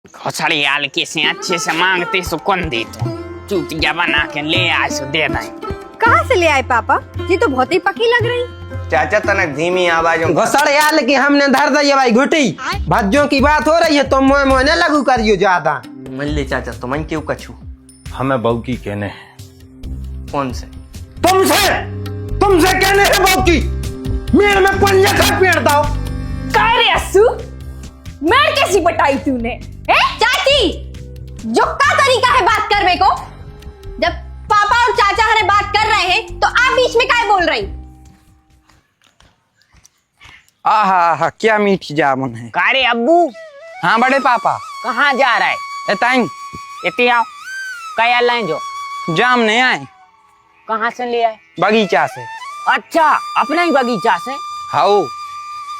घोसड़ी आल के से अच्छे से मांगते सो कौन दे तो चूतिया बना के ले आए सो दे दें। कहाँ से ले आए पापा? ये तो बहुत ही पकी लग रही। चाचा तनक धीमी आवाज में घोसड़ यार कि हमने धर दी भाई घुटी भज्जों की बात हो रही है तो मोह मोह न लगू करियो ज्यादा। मल्ले चाचा तुम क्यों कछू हमें बहू की कहने कौन से तुमसे कहने है बहू की मेरे में पंजा खा पेड़ दाओ। काय रे अस्सू, मैं कैसी बटाई तूने? चाची, जो का तरीका है बात करने को? जब पापा और चाचा हरे बात कर रहे हैं तो आप बीच में काय बोल रही? आहा क्या मीठी जामुन है। कारे अब्बू हाँ बड़े पापा कहाँ जा रहा है? एताई इतने आओ क्या लाए जो जाम नहीं आए कहाँ से ले आए? बगीचा से। अच्छा अपना ही बगीचा से? हाउ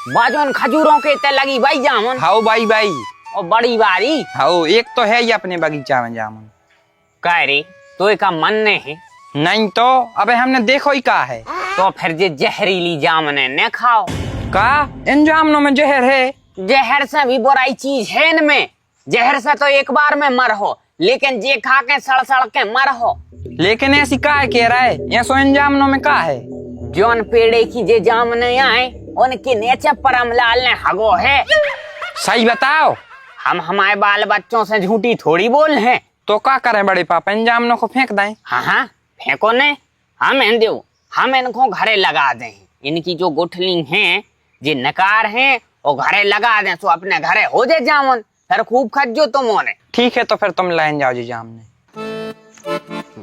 बाजोन खजूरों के ते लगी भाई जामुन। हाउ बाई बाई और बड़ी बारी हाउ एक तो है ही अपने बगीचा में जामुन। कह रे तो का मन नहीं है? नहीं तो अबे हमने देखो ही कहा है। तो फिर जे जहरीली जामुन ने खाओ। का इन जामुनों में जहर है? जहर से भी बुराई चीज है इनमें। जहर से तो एक बार में मर हो, लेकिन जे खा के सड़ सड़ के मर हो। लेकिन ऐसी का कह रहा है? ये सो इन जामुनों में का है? जोन पेड़े की जे जामुने आए उनके नीचे परमलाल ने हगो है। सही बताओ। हम हमारे बाल बच्चों से झूठी थोड़ी बोल हैं। तो क्या करें बड़े पापा इन जामुनों को फेंक दें? हाँ फेंको ने हम इनको घरे लगा दें। इनकी जो गुठली हैं जे नकार हैं वो घरे लगा दें सो अपने घरे हो जाए जामुन, फिर खूब खजो तुम उन्हें। ठीक है तो फिर तुम लाइन जाओ जी जामुन।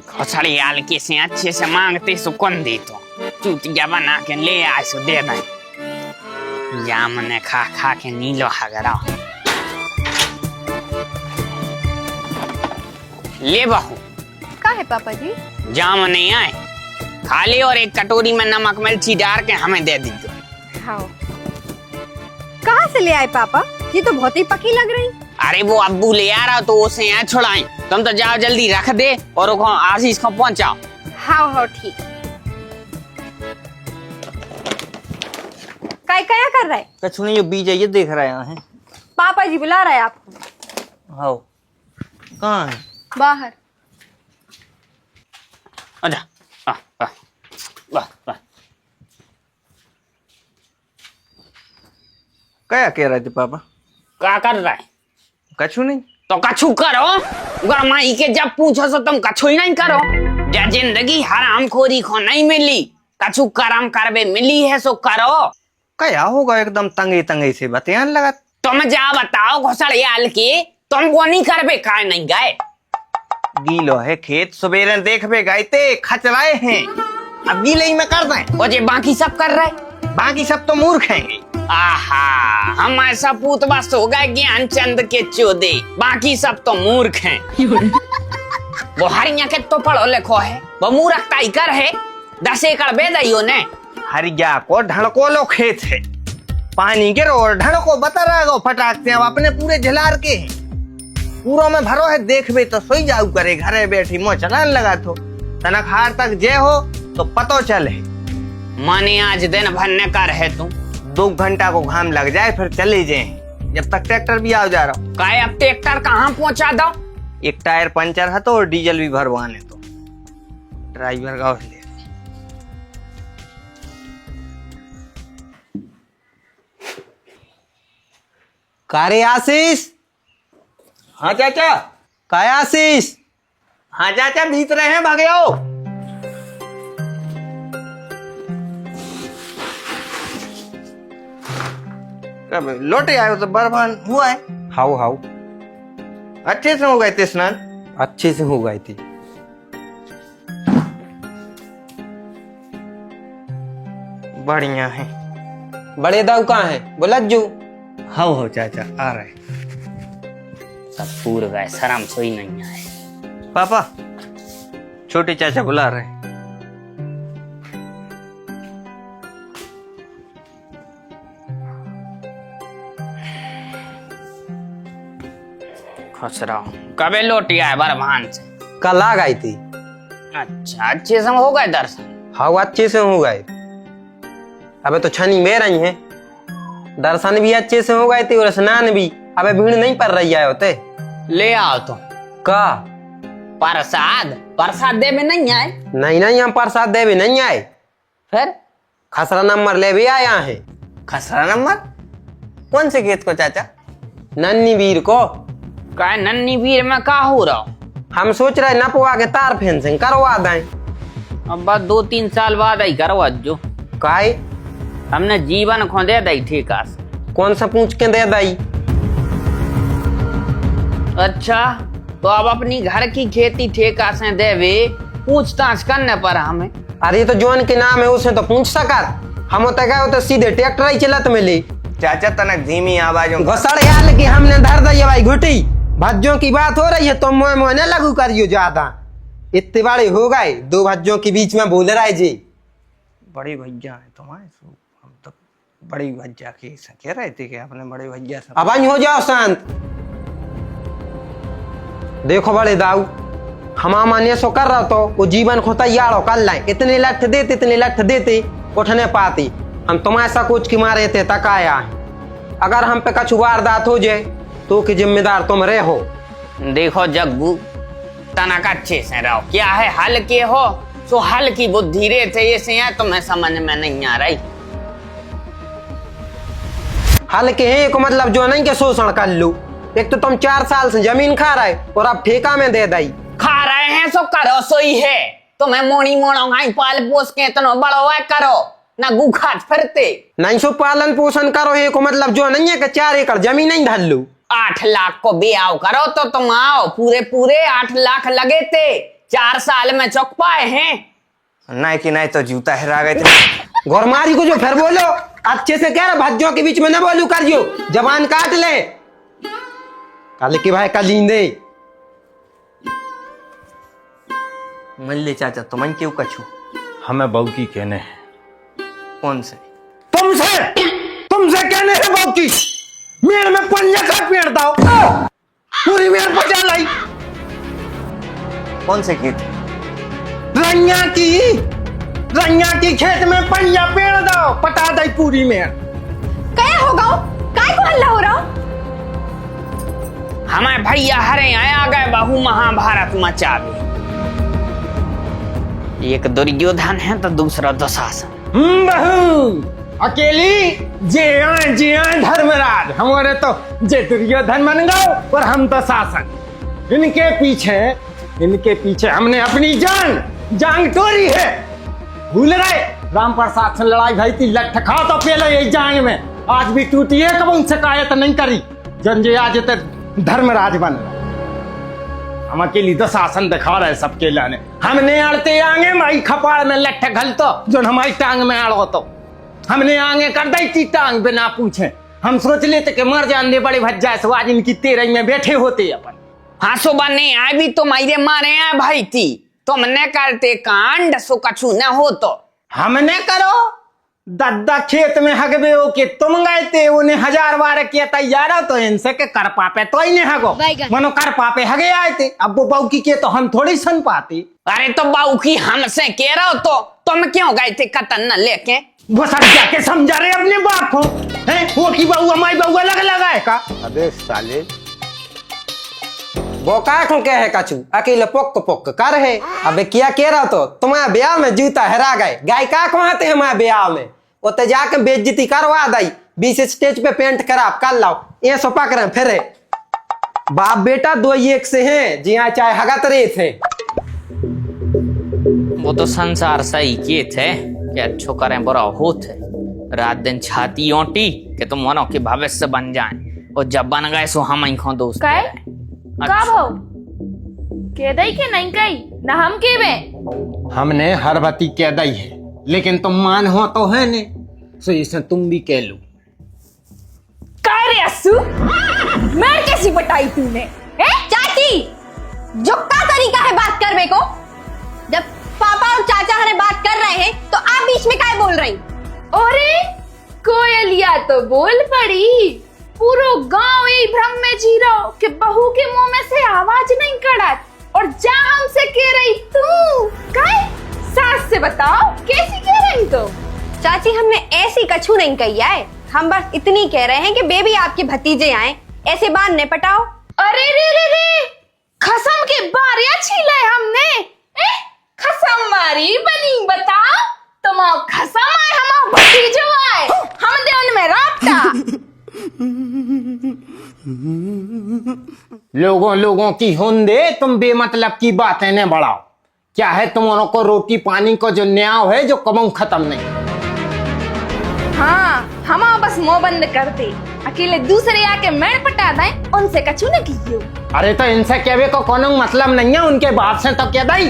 घोसड़ी आल के से अच्छे से मांगते सो कौन दे तो चूतिया बना के ले आए सो दे दें। जामुन खा खा के नीलो हगरा। ले बहू का है पापा जी? जामुन आए खा ले और एक कटोरी में नमक मिर्ची डाल के हमें दे दीजिए। हाँ। कहाँ से ले आए पापा? ये तो बहुत ही पकी लग रही। अरे वो अब्बू ले आ रहा तो उसे यहाँ छुड़ाएं। तुम तो जाओ जल्दी रख दे और आशीष को पहुंचाओ। हाँ ठीक। क्या कर रहा है? कछु नहीं, ये बीज है ये देख रहे हैं। पापा जी बुला रहे हैं आपको। हाँ कहाँ है? बाहर। अच्छा क्या कह रहे थे पापा? क्या कर रहा है? कछु नहीं। तो कछु करो। गरमाई के जब पूछो तो तुम कछु ही नहीं करो। या जिंदगी हराम खोरी को नहीं मिली, कछु करम करबे मिली है सो करो। क्या होगा एकदम तंगे तंगे से बतियान लगा। तुम जा बताओ घोसड़ियाल के तुम वो नहीं करबे का नहीं गए? गीलो है खेत, सवेरे देखबे गए थे खचराए हैं, अब गीले ही में कर दें। और जे बाकी सब कर रहे, बाकी सब तो मूर्ख हैं। आहा हमारे सपूत बस हो गए ज्ञानचंद के चोदे, बाकी सब तो मूर्ख हैं। वो हरिया के तो पढ़ो लिखो है, वो मूर्खता ही कर है। 10 एकड़ बेदाइयो ने हरिया को ढड़को लो खेत है, पानी के रोड ढड़को बता रहा फटाक से। अब अपने पूरे झलार के हैं, पूरों में भरो है, देखबे तो सोई जाऊ करे घरे बैठी मो चलान लगा तो तनक हार तक जे हो तो पतो चले। माने आज दिन भर ने कर है तू 2 घंटा को घाम लग जाए फिर चले जाए, जब तक ट्रैक्टर भी आ जा रहा। काय अब ट्रैक्टर कहाँ पहुँचा दो? एक टायर पंचर है तो और डीजल भी भरवाने तो ड्राइवर गाँव ले। कारे आशीष। हाँ चाचा। काय आशीष? हाँ चाचा भीतर हैं भागे आओ। लौटे आयो तो बर्बाद हुआ है। हाउ हाउ अच्छे से हो गए थे स्नान? अच्छे से हो गई थी। बढ़िया है। बड़े दाऊ कहाँ है? बुलज्जू। हो चाचा आ रहे। सब पूर गए, शर्म सोई नहीं आए। पापा छोटे चाचा बुला रहे। खुश रहो। कबे लौटी आए बरभान से? कल आ गई थी। अच्छा अच्छे से हो गए दर्शन? हाँ अच्छे से हो गए। अबे तो छनी में रही हैं, दर्शन भी अच्छे से हो गए थे और स्नान भी। अबे भीड़ नहीं पड़ रही है होते। ले आओ तो का प्रसाद प्रसाद दे में नहीं आए नहीं नहीं हम प्रसाद देवे नहीं आए, फिर खसरा नंबर ले भी आया है। खसरा नंबर कौन से खेत को चाचा? नन्नी वीर को काय नन्नी वीर में का हो रहा हम सोच रहे नपवा के तार फेंसिंग करवा दें। अब बस 2-3 साल बाद आई करवा जो काहे हमने जीवन खो दे दी ठेका से। कौन सा पूछ के दे दई? अच्छा तो अब अपनी घर की खेती ठेका से देवे पूछताछ करने पर हमें। अरे तो जोन के नाम है उसे तो पूछ सकर, हम होते गए तो सीधे ट्रैक्टर ही चलत मिली। चाचा तनक धीमी आवाजों में घुसड़ हाल की हमने धर दी भाई घुटी, भज्जों की बात हो रही है तो मोह मोह न लगू करियो ज्यादा, इतने बड़े हो गए 2 भज्जों के बीच में बोल रहे जी। बड़ी भैया है तुम्हारे, हम तो बड़ी भैया की कह रहे थे कि अपने बड़े भैया से अब हो जाओ शांत। देखो बड़े दाऊ, हम मान्य सो कर रहा तो वो जीवन को तैयार हो कर लाए, इतने लठ देते उठने पाती। हम तुम्हारे सा कुछ की मारे थे तक आया है, अगर हम पे कछु वारदात हो जाए तो कि जिम्मेदार तुम रहे हो। देखो जग्गू तनक अच्छे से रहो, क्या है हल के हो सो हल की बुद्धि रे थे ये से तुम्हें समझ में नहीं आ रही। हल के हैं को मतलब जो नहीं के शोषण कर लो, एक तो तुम 4 साल से जमीन खा रहे और अब ठेका में दे दई। खा रहे हैं सो करो सोई है, तुम्हें मोड़ी मोड़ो घाई पाल पोस के इतना बड़ो है करो ना गुखात फिरते नहीं सो पालन पोषण करो है को मतलब जो नहीं है कि 4 एकड़ जमीन नहीं धर लो। 8 लाख को ब्याह करो तो तुम आओ, पूरे 8 लाख लगे थे 4 साल में चौक पाए हैं। नहीं कि नहीं तो जूता हिरा गए थे। गोरमारी को जो फिर बोलो अच्छे से कह रहा, भज्जों के बीच में न बोलू करियो, जबान काट ले कल की भाई कल लींदे। मान ले चाचा तुम क्यों कछू? हमें बहू की कहने हैं। कौन से? तुमसे कहने है बाप की, मेड़ में पंजा का पेड़ दाओ पूरी मेड़ पचा लाई। कौन से खेत? रंगा की खेत में पंजा पेड़ दाओ पटा दई पूरी मेड़। क्या होगा? काय को हल्ला हो रहा? हमारे भैया हरे आया गए बहु महाभारत मचा दे, एक दुर्योधन है तो दूसरा दुशासन। बहू अकेली जे आए धर्मराज, हमारे तो जे दुर्योधन बन गए और हम तो शासन। इनके पीछे हमने अपनी जान तोड़ी है। भूल रहे राम प्रसाद से लड़ाई भाई थी, लठ खा तो पहले यही जांग में, आज भी टूटी है, कब उनसे शिकायत नहीं करी जंजे आज तक धर्मराज बन रहा। हम अकेली तो शासन दिखा रहे सबके लाने, हमने अड़ते आगे भाई खपाड़ में लठ घल तो जो हमारी टांग में अड़ो तो हमने आगे कर दी थी टांग बिना पूछे। हम सोच लेते कि मर जाने बड़े भज्जा से आज इनकी 13 में बैठे होते अपन। हाँ सो बने आए भी तुम्हारे मारे आए भाई थी, तुमने करते कांड सो कछु न हो तो हमने करो दद्दा खेत में हगबे हो के तुम गए थे, उन्हें 1000 बार किया तैयार हो तो इनसे के कर पापे तो ही नहीं हगो, मनो कर पापे हगे आए थे। अब वो बाउकी के तो हम थोड़ी सुन पाती। अरे तो बाऊ की हमसे कह रहे हो तो तुम क्यों गए थे कतन न लेके? वो सब जाके समझा रहे अपने बाप को, हैं वो की बहू हमारी बहू अलग लगाए का? अबे साले वो का को कहे कछु अकेले पोक कर है। अबे क्या कह रहा तो तुम्हारे ब्याह में जूता हरा गए, गाय का को आते हैं हमारे ब्याह में, उते जाके बेइज्जती करवा दई, 20 स्टेज पे पेंट खराब कर लाओ, ये सो पक रहे फिर बाप बेटा 2 एक से हैं जी हाँ, चाहे हगत रहे थे। वो तो संसार सही किए थे कि अच्छो करें बुरा होते, रात दिन छाती ओटी कि तुम मनो के भविष्य बन जाए, और जब बन गए सो हम ही खो दोस्त काय? अच्छा। का भाव कह दई के नहीं कही ना हम के बे? हमने हर बाती कह दी है, लेकिन तुम मान हो तो है ने, सो इसे तुम भी कह लो। काय रे अस्सू, मैं कैसी बताई तूने? चाची जो का तरीका है बात करने को? जब पापा और चाचा हरे बात कर रहे हैं तो आप बीच में काय बोल रही? अरे कोयलिया तो बोल पड़ी, पूरो गांव यही भ्रम में जी रहो कि बहू के मुंह में से आवाज नहीं कड़त, और जा हमसे कह रही तू काय? सास से बताओ कैसी कह रही तो? चाची हमने ऐसी कछु नहीं कही है, हम बस इतनी कह रहे हैं कि बेबी आपके भतीजे आए, ऐसे बात न पटाओ। अरे रे रे रे, लोगों लोगों की होंदे, तुम बेमतलब की बातें न बढ़ाओ। क्या है तुम्हारों को रोटी पानी को जो न्याय है जो कबू खत्म नहीं। हाँ, हम बस मुंह बंद कर दे, अकेले दूसरे आके मेड़ पटा दें, उनसे कछु न कीजियो। अरे तो इनसे कहवे को कोनो मतलब नहीं है, उनके बाप से तो कह दई।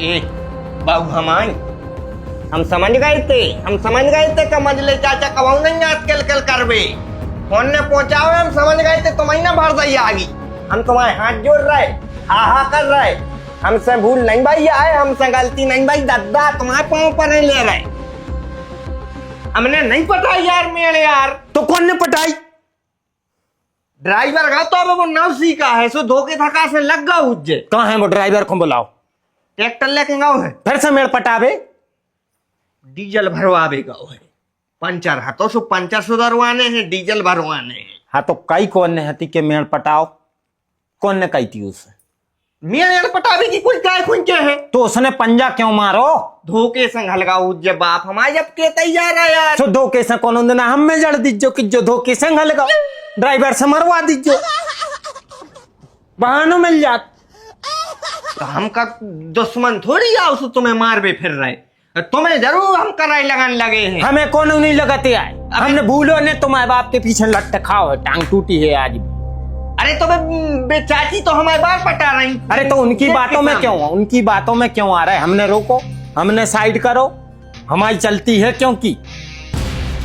ए बाबू हम समझ गए थे समझ ले चाचा कबाऊ नहीं आज कल करबे फोन ने पहुंचाओ, हम समझ गए थे तुम ही ना भर दई आगी। हम तुम्हारे हाथ जोड़ रहे, हा कर रहे, हमसे भूल नहीं भाई आए, हमसे गलती नहीं भाई दादा, तुम्हारे पाँव पर नहीं ले रहे। हमने नहीं पता यार मेरे यार। तो कौन ने पटाई? ड्राइवर का तो अब वो नव सीखा है, सो धोखे धक्का से लग गया उज्जे। कहाँ है वो ड्राइवर को बुलाओ। ट्रैक्टर लेके गाँव है, फिर से मेड़ पटावे, डीजल भरवावे गाँव है। पंचर है तो पंचर सुधरवाने हैं, डीजल भरवाने हैं। हाँ तो कई कौन ने हती के मेड़ पटाओ, कौन ने कही थी उसे? मेरे पटावे की कुछ गाय खुंचे है तो उसने पंजा क्यों मारो? धोखे संग हलगा उज्जे बाप हमारे जब के तैयार है यार। सो धोखे से कौन देना हम में जड़ दीजो कि जो धोखे से हलगा ड्राइवर से मरवा दीजो, बहानों मिल जात। तो हमका दुश्मन थोड़ी आओ सो तुम्हें मारबे फिर रहे, तुम्हें जरूर हम कराई लगाने लगे हैं। हमें कौन नहीं लगाते आए, हमने भूलो ने तुम्हारे बाप के पीछे लट्ट खाओ है, टांग टूटी है आज। अरे तो बेचाची तो हमारे बात पटा रही। अरे तो उनकी बातों में क्यों, उनकी बातों में क्यों आ रहा है? हमने रोको, हमने साइड करो, हमारी चलती है क्योंकि,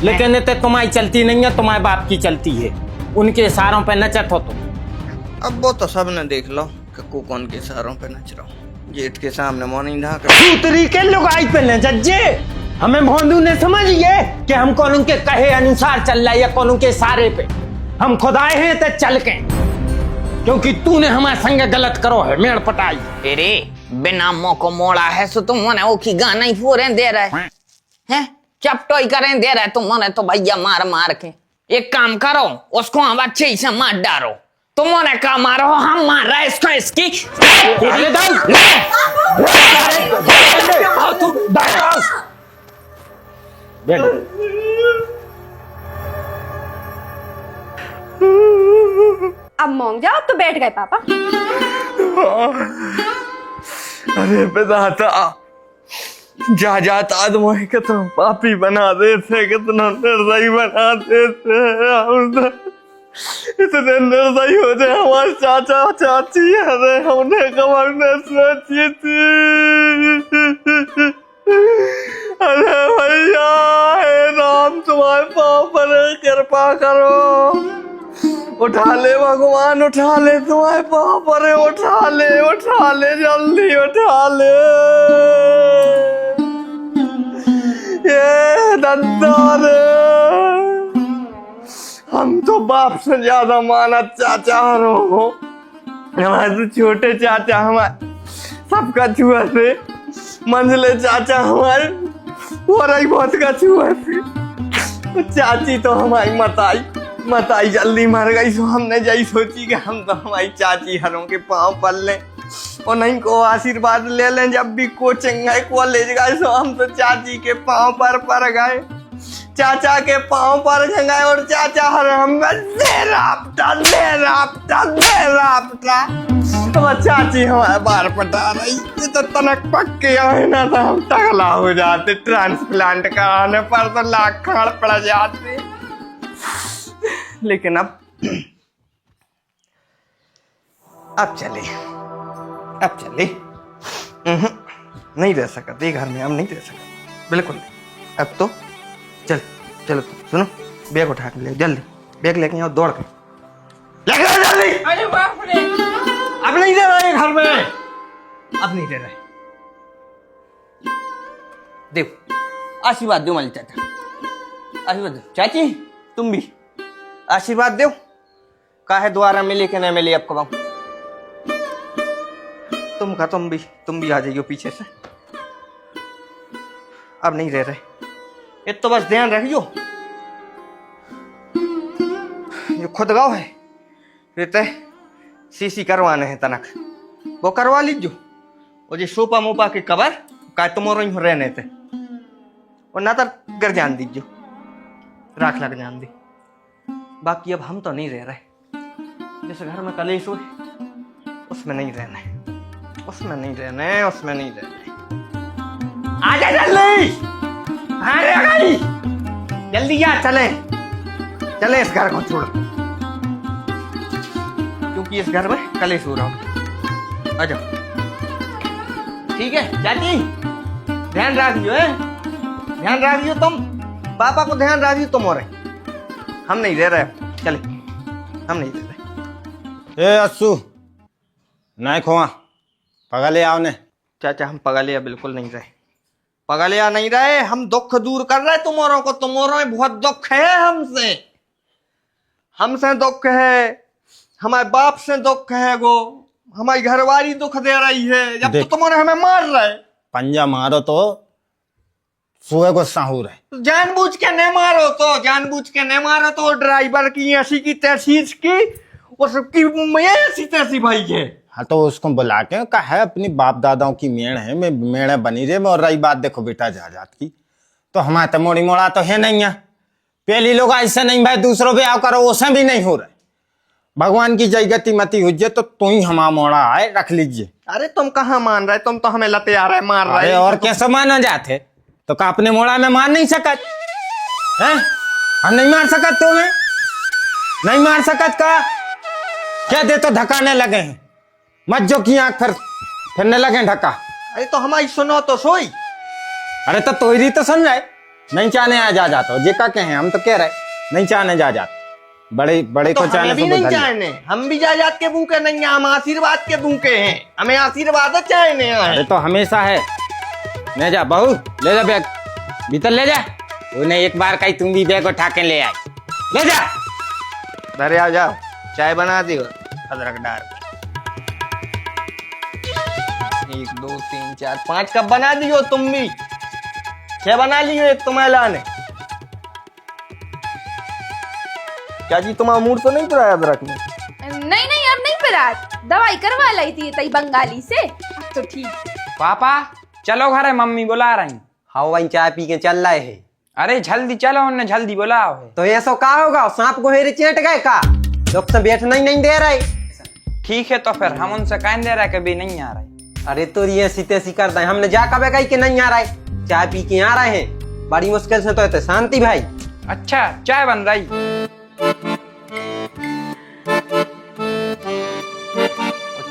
लेकिन ये तुम्हारी चलती नहीं है, तुम्हारे बाप की चलती है, उनके इशारों पे नचत हो तुम। अब वो तो सबने देख लो कक्कू कौन के इशारों पे नच रहा हूँ, गेट के सामने मॉर्निंग ढाक दूसरी के लुगाई पे न जज्जे, हमें भोंदू ने समझिए कि हम कौन उनके कहे अनुसार चल रहा है या कौन उनके इशारे पे। हम खुदाए हैं तो चल के, क्योंकि तूने हमारे संग गलत करो है मेड़ पटाई। तेरे बिना मौको मोड़ा है सो तुम मने वो की गाना ही पूरे दे रहे हैं, चपटोई करें दे रहे तुम मने तो भैया मार के। एक काम करो, उसको हम अच्छे से मार डालो, तुम मने का मारो, हम मार रहे इसको इसकी। अब मौंग जाओ तो बैठ गए पापा। अरे बेदाता जा जाता तुम्हें कितना पापी बना देते, कितना निर्दयी बना देते, इतने निर्दयी हो जाए हमारे चाचा चाची। अरे हमने कमर न सोची थी। अरे भैया हे राम तुम्हारे पाँव पर कृपा करो, उठा ले भगवान, उठा ले तुम्हारे पाँव पर, उठा ले जल्दी उठा ले। ये दद्दा रे, हम तो बाप से ज्यादा माना चाचा हो, हमारे तो छोटे चाचा हमारे सबका छुआ थे, मंझले चाचा हमारे और ही बहुत का छुआ थे। चाची तो हमारी मताई जल्दी मर गई, सो हमने यही सोची कि हम तो हमारी चाची हरों के पाँव पर लें और नहीं को आशीर्वाद ले लें। जब भी कोचिंग गए कॉलेज गए सो हम तो चाची के पाँव पर गए, चाचा के पाँव पर गए और चाचा हर हम दे रापटा। चाची हमारे बार पटा रही, तो तनक पक्के आए ना तो हम टकला हो जाते, ट्रांसप्लांट कराने पर तो लाख खाड़ पड़ जाते। लेकिन अब चले नहीं रह सकते घर में, हम नहीं रह सकते, बिल्कुल नहीं। अब तो चलो सुनो, बैग उठा के ले जल्दी, बैग लेके आओ दौड़ के लेके आओ जल्दी। अरे बाप रे, अब नहीं रह रहे घर में, अब नहीं रह रहे। देखो आशीर्वाद दो मालिक चाचा, आशीर्वाद दो चाची, तुम भी आशीर्वाद दो। काहे द्वारा मिले कि नहीं मिले अब कब तुम भी आ जाइयो पीछे से। अब नहीं रह रहे, ये तो बस ध्यान रखियो, जो खुद गाँव है रहते सीसी करवाने हैं तनक, वो करवा लीजियो। और जो सोपा मोपा के कवर का तुम रहने थे, और ना तो घर जान दीजियो, राख लग जान दी। बाकी अब हम तो नहीं रह रहे, जिस घर में कलेश हुए उसमें नहीं रहना है, उसमें नहीं रहना है, उसमें नहीं रहना है। आजा जल्दी, अरे गई जल्दी आ, चले चले इस घर को छोड़, क्योंकि इस घर में कलेश हो रहा हूँ। आ जाओ, ठीक है चाची, ध्यान रखियो है, ध्यान रखियो तुम, पापा को ध्यान रखियो तुम, और हम नहीं रह रहे, चले हम नहीं रह रहे। ए अस्सू नहीं खोआ पगले आओ ने। चाचा हम पगलिया बिल्कुल नहीं रहे, पगलिया नहीं रहे, हम दुख दूर कर रहे तुम्हारों को, तुम्हारों में बहुत दुख है, हमसे हमसे दुख है, हमारे बाप से दुख है, वो हमारी घरवाली दुख दे रही है, जब तो तुम्हारे हमें मार रहे। पंजा मारो तो सुबह को साहूर है। जानबूझ के नहीं मारो तो, जानबूझ के नहीं मारो तो, ड्राइवर की ऐसी की तैसी की, उसकी ऐसी तैसी भाई है। हाँ तो उसको बुला के कहा है अपनी बाप दादाओं की मेड़ है, मैं मेड़े बनी रहे। और रही बात देखो बेटा जायदाद की, तो हमारे तो मोड़ी मोड़ा तो है नहीं है। पहली लोग ऐसे नहीं भाई दूसरों ब्याह करो, उसे भी नहीं हो रहे। भगवान की जय गति मती हुई तो तू ही हमारा मोड़ा आए रख लीजिए। अरे तुम कहाँ मान रहे, तुम तो हमें लते आ रहे मार रहे। और कैसे माना जाते तो का अपने मोड़ा में मार नहीं सकत है? हम नहीं मार सकत, तुम्हें नहीं मार सकत का क्या दे तो धकाने लगे हैं, मत जो की आंख फिरने लगे ढका। अरे तो हमारी सुनो तो सोई। अरे तो तोरी तो सुन रहे, नहीं चाहने आ जा जाता जे का कहे, हम तो कह रहे नहीं चाहने जा जाते, बड़े बड़े तो को चाहने भी नहीं चाहने, हम भी जायदाद के भूखे नहीं है, हम आशीर्वाद के भूखे हैं, हमें आशीर्वाद चाहने। अरे तो हमेशा है। ले जा बहू, ले जा बैग भीतर ले जा, उन्हें एक बार कहीं तुम भी बैग उठा के ले आए, ले जा। अरे आ जाओ, चाय बना दियो अदरक डाल, 1 2 3 4 5 कप बना दियो, तुम भी 6 बना लियो, एक तुम्हें लाने। क्या जी तुम्हारा मूड तो नहीं पड़ा अदरक में? नहीं नहीं अब नहीं पिरा, दवाई करवा लाई थी तई बंगाली से, अब तो ठीक है। पापा चलो घर है, मम्मी बुला रही। हाँ भाई चाय पी के चल रहे है। अरे जल्दी चलो, उन्हें जल्दी बुलाओ है। तो ऐसा का होगा, सांप को हेरे चेट गए का, लोग से बैठना ही नहीं दे रहे। ठीक है तो फिर हम उनसे कह दे रहे कभी नहीं आ रहे। अरे तो ये सीते सी करता है, हमने जा कबे कही कि नहीं आ रहे, चाय पी के आ रहे हैं, बड़ी मुश्किल से तो है शांति भाई। अच्छा चाय बन रही।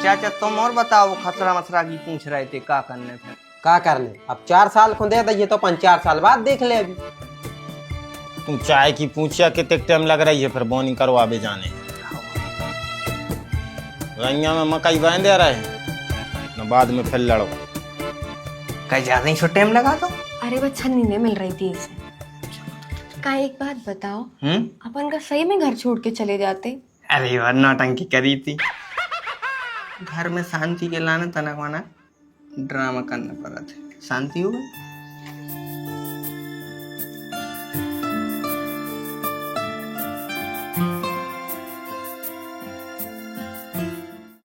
चाचा तुम और बताओ, खसरा मसरा की पूछ रहे थे क्या करने फिर? का करने, अब 4 साल को दे दिए तो 5-4 साल बाद देख ले। अभी तुम चाय की पूछिया कितने टाइम लग रही है, फिर बोनी करवा बे जाने। रैया में मकई बांध दे रहे हैं न, बाद में फिर लड़ो। कहीं ज्यादा नहीं सो टाइम लगा दो। अरे वो छन्नी नहीं मिल रही थी इसे। का एक बात बताओ, अपन का सही में घर छोड़ के चले जाते? अरे यार नौटंकी करी थी, घर में शांति के लाने तनक वाना ड्रामा करना पड़ा था, शांति हो गई।